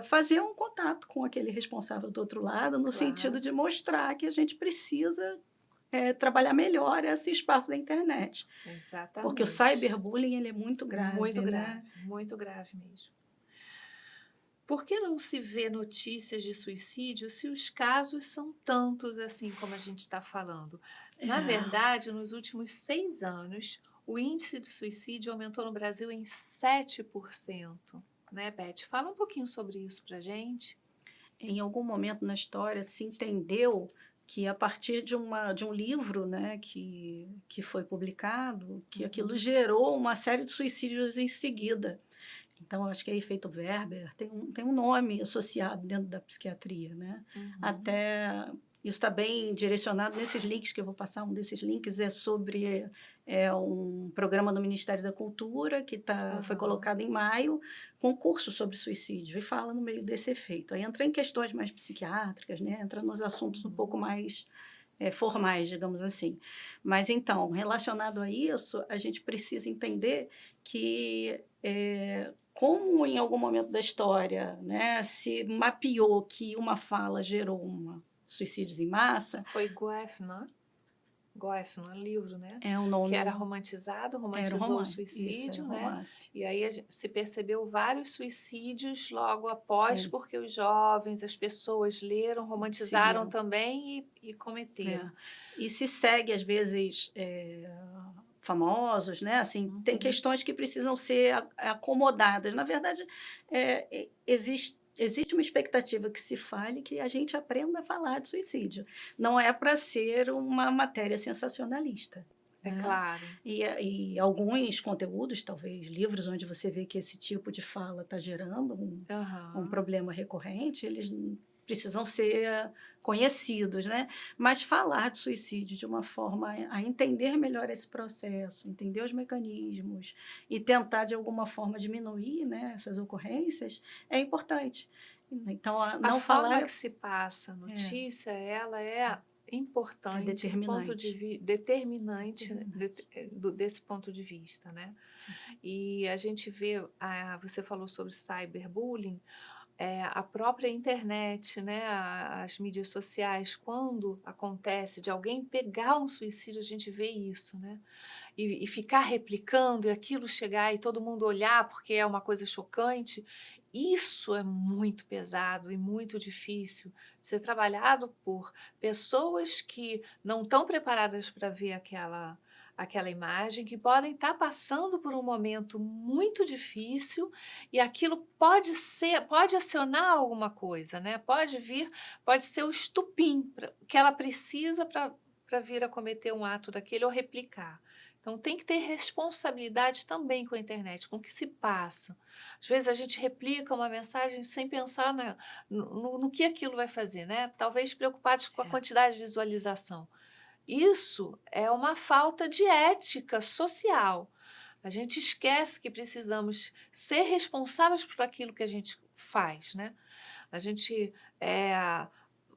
fazer um contato com aquele responsável do outro lado, no sentido de mostrar que a gente precisa trabalhar melhor esse espaço da internet. Exatamente. Porque o cyberbullying ele é muito grave, muito né? grave, muito grave mesmo. Por que não se vê notícias de suicídio se os casos são tantos assim como a gente está falando? Na verdade, nos últimos 6 anos, o índice de suicídio aumentou no Brasil em 7%. Né, Beth? Fala um pouquinho sobre isso para a gente. Em algum momento na história se entendeu que a partir de um livro, né, que foi publicado, que aquilo gerou uma série de suicídios em seguida. Então, acho que é efeito Werber, tem um nome associado dentro da psiquiatria, né? Até isso está bem direcionado nesses links que eu vou passar. Um desses links é sobre um programa do Ministério da Cultura que foi colocado em maio, com um curso sobre suicídio, e fala no meio desse efeito. Aí entra em questões mais psiquiátricas, né? Entra nos assuntos um pouco mais formais, digamos assim. Mas, então, relacionado a isso, a gente precisa entender que como em algum momento da história, né, se mapeou que uma fala gerou suicídios em massa. Foi Goethe, livro, né? É um nome. Que era romantizado, romantizou o suicídio, né? E aí se percebeu vários suicídios logo após, sim, porque os jovens, as pessoas leram, romantizaram também e cometeram. E se segue, às vezes, famosos, né? Assim, tem questões que precisam ser acomodadas. Na verdade, existe uma expectativa que se fale, que a gente aprenda a falar de suicídio. Não é para ser uma matéria sensacionalista. É claro. E alguns conteúdos, talvez livros onde você vê que esse tipo de fala está gerando um problema recorrente, eles precisam ser conhecidos, né? Mas falar de suicídio de uma forma a entender melhor esse processo, entender os mecanismos e tentar, de alguma forma, diminuir, né, essas ocorrências, é importante. Então, não falar... A forma que se passa a notícia, ela é importante, determinante desse ponto de vista, né? Sim. E a gente vê, você falou sobre cyberbullying, a própria internet, né, as mídias sociais, quando acontece de alguém pegar um suicídio, a gente vê isso, né? E ficar replicando, e aquilo chegar e todo mundo olhar porque é uma coisa chocante. Isso é muito pesado e muito difícil de ser trabalhado por pessoas que não estão preparadas para ver aquela imagem, que podem estar passando por um momento muito difícil e aquilo pode acionar alguma coisa, né? Pode ser o estupim que ela precisa para vir a cometer um ato daquele ou replicar. Então, tem que ter responsabilidade também com a internet, com o que se passa. Às vezes, a gente replica uma mensagem sem pensar no que aquilo vai fazer, né? Talvez preocupados com a quantidade de visualização. Isso é uma falta de ética social. A gente esquece que precisamos ser responsáveis por aquilo que a gente faz, né? A gente,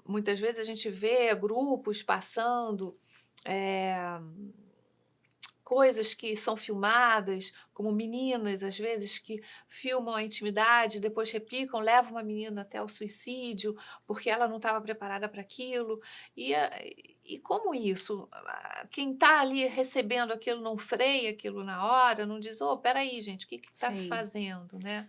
muitas vezes a gente vê grupos passando coisas que são filmadas, como meninas, às vezes, que filmam a intimidade, depois replicam, levam uma menina até o suicídio, porque ela não estava preparada para aquilo. E como isso? Quem está ali recebendo aquilo não freia aquilo na hora, não diz, peraí, gente, o que está se Sim. fazendo, né?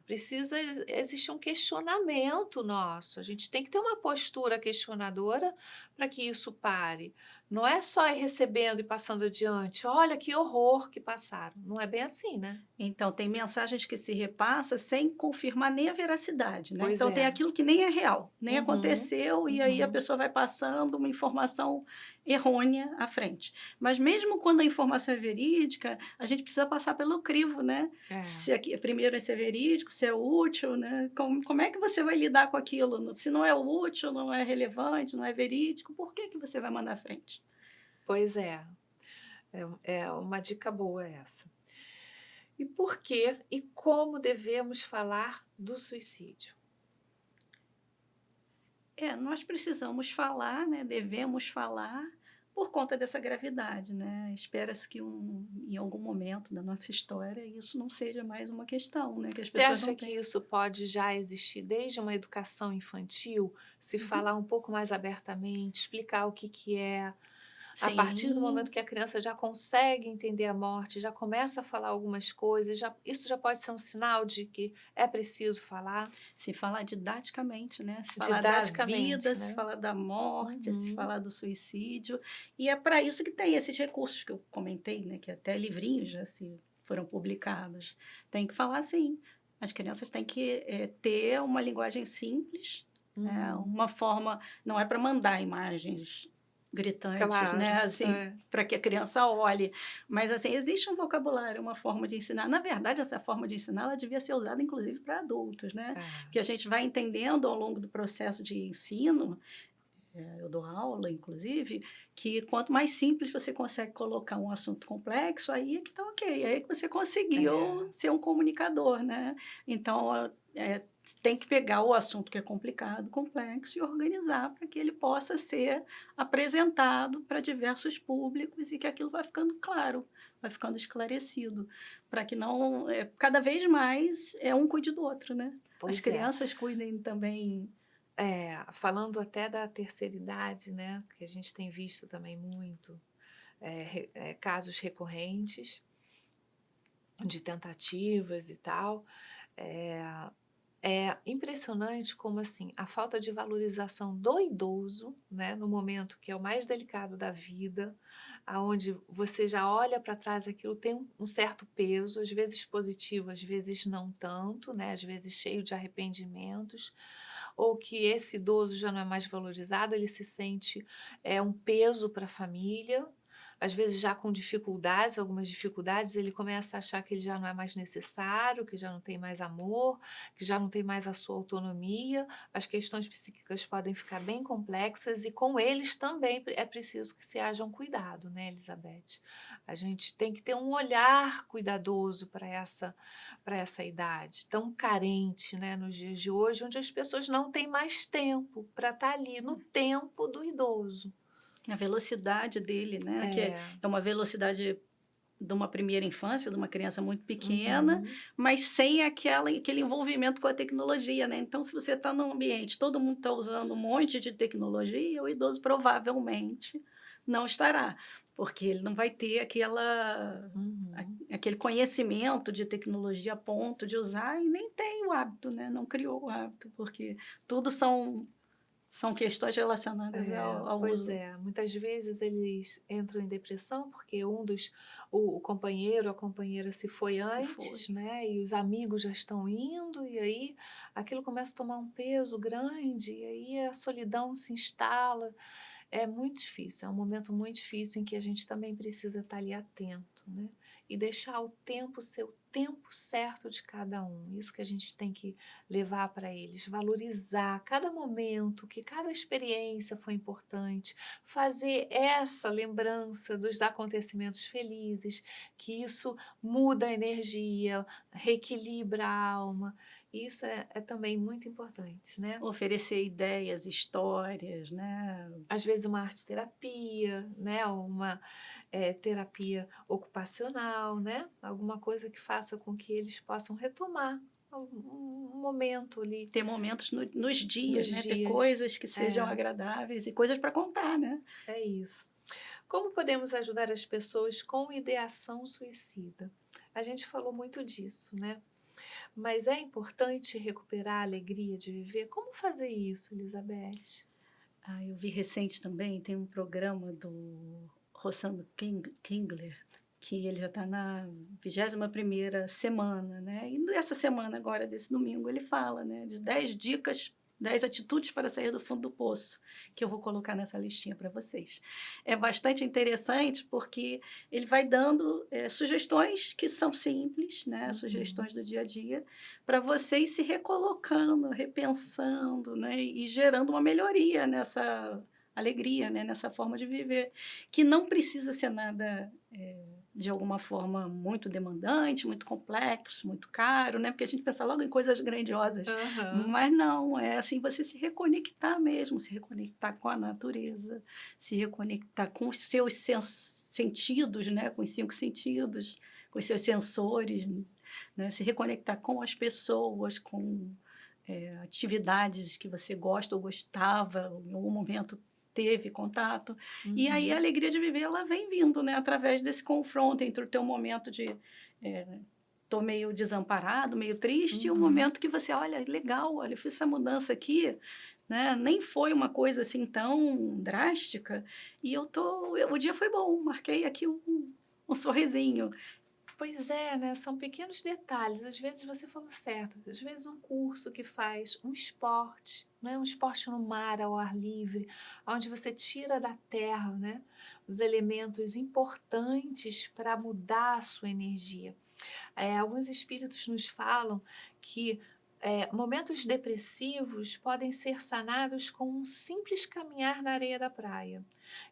Precisa existir um questionamento nosso. A gente tem que ter uma postura questionadora para que isso pare. Não é só ir recebendo e passando adiante. Olha que horror que passaram. Não é bem assim, né? Então, tem mensagens que se repassam sem confirmar nem a veracidade, né? Pois Então, tem é. aquilo que nem é real, nem Uhum, aconteceu, e aí a pessoa vai passando uma informação errônea à frente. Mas mesmo quando a informação é verídica, a gente precisa passar pelo crivo, né? Se primeiro se é verídico, se é útil, né? Como é que você vai lidar com aquilo? Se não é útil, não é relevante, não é verídico, por que você vai mandar à frente? Pois é. É uma dica boa essa. E por que e como devemos falar do suicídio? Nós precisamos falar, né? Devemos falar por conta dessa gravidade, né? Espera-se que em algum momento da nossa história isso não seja mais uma questão, né? Que as Você pessoas acha não que tenham. isso pode já existir desde uma educação infantil? Se falar um pouco mais abertamente, explicar o que é. A partir do momento Sim, que a criança já consegue entender a morte, já começa a falar algumas coisas, isso já pode ser um sinal de que é preciso falar se falar didaticamente, né? Se falar da vida, didaticamente, se né? falar da morte, se Uhum. falar do suicídio. E é para isso que tem esses recursos que eu comentei, né? Que até livrinhos já se foram publicados. Tem que falar assim. As crianças têm que ter uma linguagem simples, né? Uma forma, não é para mandar imagens gritantes, né? Claro, Assim, para que a criança olhe. Mas, assim, existe um vocabulário, uma forma de ensinar. Na verdade, essa forma de ensinar, ela devia ser usada, inclusive, para adultos, né? Que a gente vai entendendo ao longo do processo de ensino, eu dou aula, inclusive, que quanto mais simples você consegue colocar um assunto complexo, aí é que está ok, aí é que você conseguiu ser um comunicador, né? Então, tem que pegar o assunto que é complicado, complexo, e organizar para que ele possa ser apresentado para diversos públicos e que aquilo vai ficando claro, vai ficando esclarecido, para que não, cada vez mais, um cuide do outro, né? Pois As crianças cuidem também. Falando até da terceira idade, né? Que a gente tem visto também muito casos recorrentes de tentativas e tal. É impressionante como assim a falta de valorização do idoso, né, no momento que é o mais delicado da vida, aonde você já olha para trás, aquilo tem um certo peso, às vezes positivo, às vezes não tanto, né, às vezes cheio de arrependimentos, ou que esse idoso já não é mais valorizado, ele se sente um peso para a família. Às vezes já com dificuldades, algumas dificuldades, ele começa a achar que ele já não é mais necessário, que já não tem mais amor, que já não tem mais a sua autonomia. As questões psíquicas podem ficar bem complexas e com eles também é preciso que se haja um cuidado, né, Elizabeth? A gente tem que ter um olhar cuidadoso para essa idade tão carente, né, nos dias de hoje, onde as pessoas não têm mais tempo para estar ali no tempo do idoso. A velocidade dele, né? Que é uma velocidade de uma primeira infância, de uma criança muito pequena, mas sem aquele envolvimento com a tecnologia, né? Então, se você está num ambiente, todo mundo está usando um monte de tecnologia, o idoso provavelmente não estará, porque ele não vai ter aquele conhecimento de tecnologia a ponto de usar e nem tem o hábito, né? Não criou o hábito, porque tudo são questões relacionadas ao Pois uso. muitas vezes eles entram em depressão porque o companheiro, a companheira se foi antes, né? E os amigos já estão indo, e aí aquilo começa a tomar um peso grande, e aí a solidão se instala. É muito difícil, é um momento muito difícil em que a gente também precisa estar ali atento, né? E deixar o tempo ser o tempo certo de cada um. Isso que a gente tem que levar para eles, valorizar cada momento, que cada experiência foi importante, fazer essa lembrança dos acontecimentos felizes, que isso muda a energia, reequilibra a alma. Isso é também muito importante, né? Oferecer ideias, histórias, né? Às vezes uma arte-terapia, né? Ou uma terapia ocupacional, né? Alguma coisa que faça com que eles possam retomar um momento ali Ter momentos nos dias, nos né? Ter dias. coisas que sejam agradáveis e coisas para contar, né? É isso. Como podemos ajudar as pessoas com ideação suicida? A gente falou muito disso, né? Mas é importante recuperar a alegria de viver. Como fazer isso, Elizabeth? Eu vi recente também, tem um programa do Rossano Kingler, que ele já está na 21ª semana, né? E nessa semana agora, desse domingo, ele fala, né, de 10 dicas, 10 atitudes para sair do fundo do poço, que eu vou colocar nessa listinha para vocês. É bastante interessante porque ele vai dando sugestões que são simples, né? Sugestões do dia a dia, para vocês se recolocando, repensando, né? E gerando uma melhoria nessa alegria, né? Nessa forma de viver, que não precisa ser nada de alguma forma muito demandante, muito complexo, muito caro, né? Porque a gente pensa logo em coisas grandiosas, mas não, é assim, você se reconectar mesmo, se reconectar com a natureza, se reconectar com os seus sentidos, né? Com os 5 sentidos, com os seus sensores, né? Se reconectar com as pessoas, com atividades que você gosta ou gostava, em algum momento teve contato. E aí a alegria de viver, ela vem vindo, né? Através desse confronto entre o teu momento de tô meio desamparado, meio triste, e o momento que você, olha, legal, olha, eu fiz essa mudança aqui, né? Nem foi uma coisa assim tão drástica, e o dia foi bom, marquei aqui um sorrisinho. Pois é, né? São pequenos detalhes. Às vezes você falou certo. Às vezes um curso que faz, um esporte, né? Um esporte no mar, ao ar livre, onde você tira da terra, né? Os elementos importantes para mudar a sua energia. Alguns espíritos nos falam que momentos depressivos podem ser sanados com um simples caminhar na areia da praia.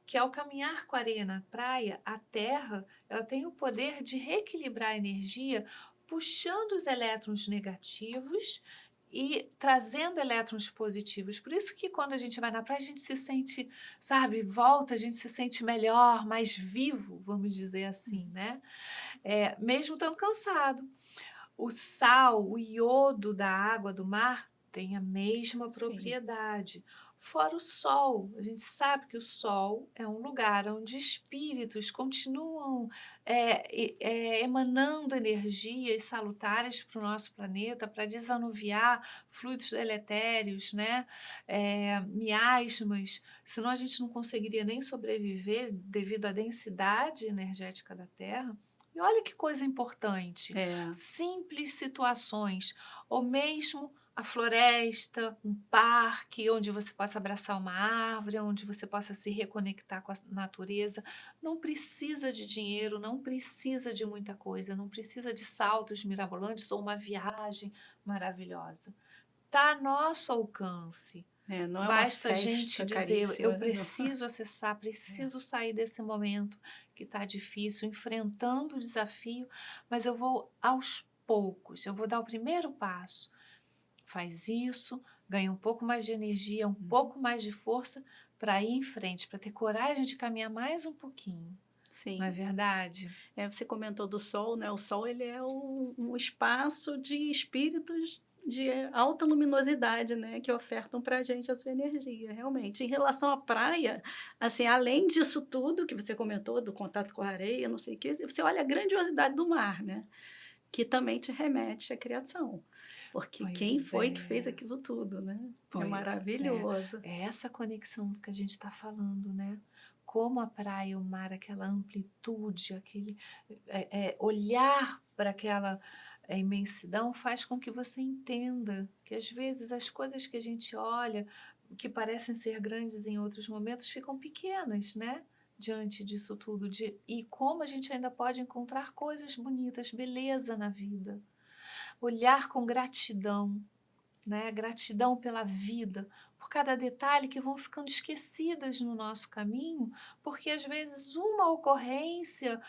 Que ao caminhar com a areia na praia, a terra ela tem o poder de reequilibrar a energia, puxando os elétrons negativos e trazendo elétrons positivos. Por isso que quando a gente vai na praia, a gente se sente, sabe, volta, a gente se sente melhor, mais vivo, vamos dizer assim, né? Mesmo estando cansado. O sal, o iodo da água do mar tem a mesma propriedade. Fora o sol, a gente sabe que o sol é um lugar onde espíritos continuam emanando energias salutares para o nosso planeta, para desanuviar fluidos deletérios, né? Miasmas, senão a gente não conseguiria nem sobreviver devido à densidade energética da Terra. E olha que coisa importante, simples situações, ou mesmo a floresta, um parque onde você possa abraçar uma árvore, onde você possa se reconectar com a natureza. Não precisa de dinheiro, não precisa de muita coisa, não precisa de saltos mirabolantes ou uma viagem maravilhosa. Está a nosso alcance. Não é Basta uma a gente festa dizer, caríssima, eu preciso acessar, preciso sair desse momento que está difícil, enfrentando o desafio, mas eu vou aos poucos, eu vou dar o primeiro passo. Faz isso, ganha um pouco mais de energia, um pouco mais de força para ir em frente, para ter coragem de caminhar mais um pouquinho. Sim. Não é verdade? Você comentou do sol, né? O sol ele é um espaço de espíritos de alta luminosidade, né, que ofertam para a gente a sua energia, realmente. Em relação à praia, assim, além disso tudo que você comentou, do contato com a areia, não sei o quê, você olha a grandiosidade do mar, né, que também te remete à criação. Porque quem foi que fez aquilo tudo, né? É maravilhoso. É essa conexão que a gente está falando, né? Como a praia e o mar, aquela amplitude, aquele olhar para aquela imensidão faz com que você entenda que às vezes as coisas que a gente olha que parecem ser grandes em outros momentos ficam pequenas, né? Diante disso tudo. E como a gente ainda pode encontrar coisas bonitas, beleza na vida. Olhar com gratidão, né? Gratidão pela vida, por cada detalhe que vão ficando esquecidas no nosso caminho, porque às vezes uma ocorrência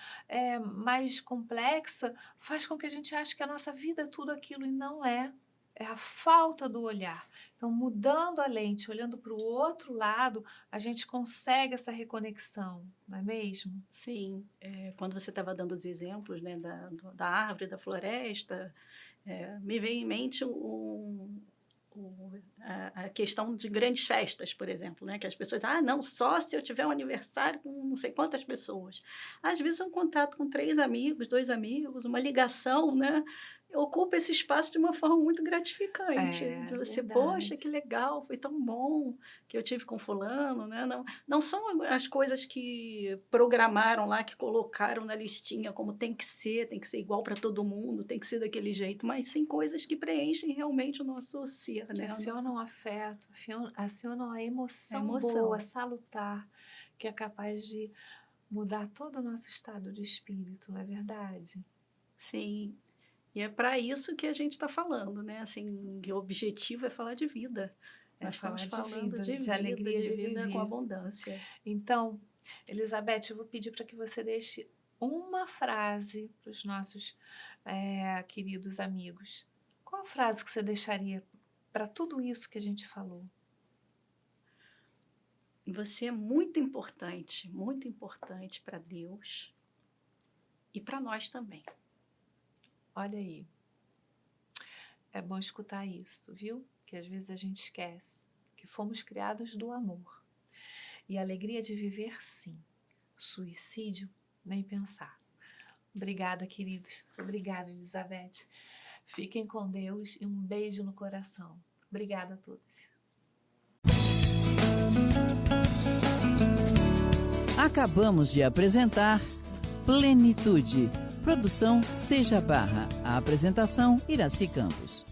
mais complexa faz com que a gente ache que a nossa vida é tudo aquilo e não é. É a falta do olhar. Então, mudando a lente, olhando para o outro lado, a gente consegue essa reconexão, não é mesmo? Sim, quando você estava dando os exemplos, né, da árvore, da floresta, me veio em mente a questão de grandes festas, por exemplo, né? Que as pessoas, não, só se eu tiver um aniversário com não sei quantas pessoas. Às vezes, um contato com 3 amigos, 2 amigos, uma ligação, né? Ocupa esse espaço de uma forma muito gratificante. De você, verdade. Poxa, que legal, foi tão bom que eu tive com fulano, né? Não são as coisas que programaram lá, que colocaram na listinha como tem que ser igual para todo mundo, tem que ser daquele jeito, mas sim coisas que preenchem realmente o nosso ser. Que né? acionam o afeto, acionam a emoção boa, salutar, que é capaz de mudar todo o nosso estado de espírito, não é verdade? Sim. E é para isso que a gente está falando, né? Assim, o objetivo é falar de vida. Nós estamos falando de alegria, de vida com abundância. Então, Elizabeth, eu vou pedir para que você deixe uma frase para os nossos queridos amigos. Qual a frase que você deixaria para tudo isso que a gente falou? Você é muito importante para Deus e para nós também. Olha aí, é bom escutar isso, viu? Que às vezes a gente esquece que fomos criados do amor. E a alegria de viver, sim. Suicídio, nem pensar. Obrigada, queridos. Obrigada, Elizabeth. Fiquem com Deus e um beijo no coração. Obrigada a todos. Acabamos de apresentar Plenitude. Produção Seja Barra. A apresentação Iraci Campos.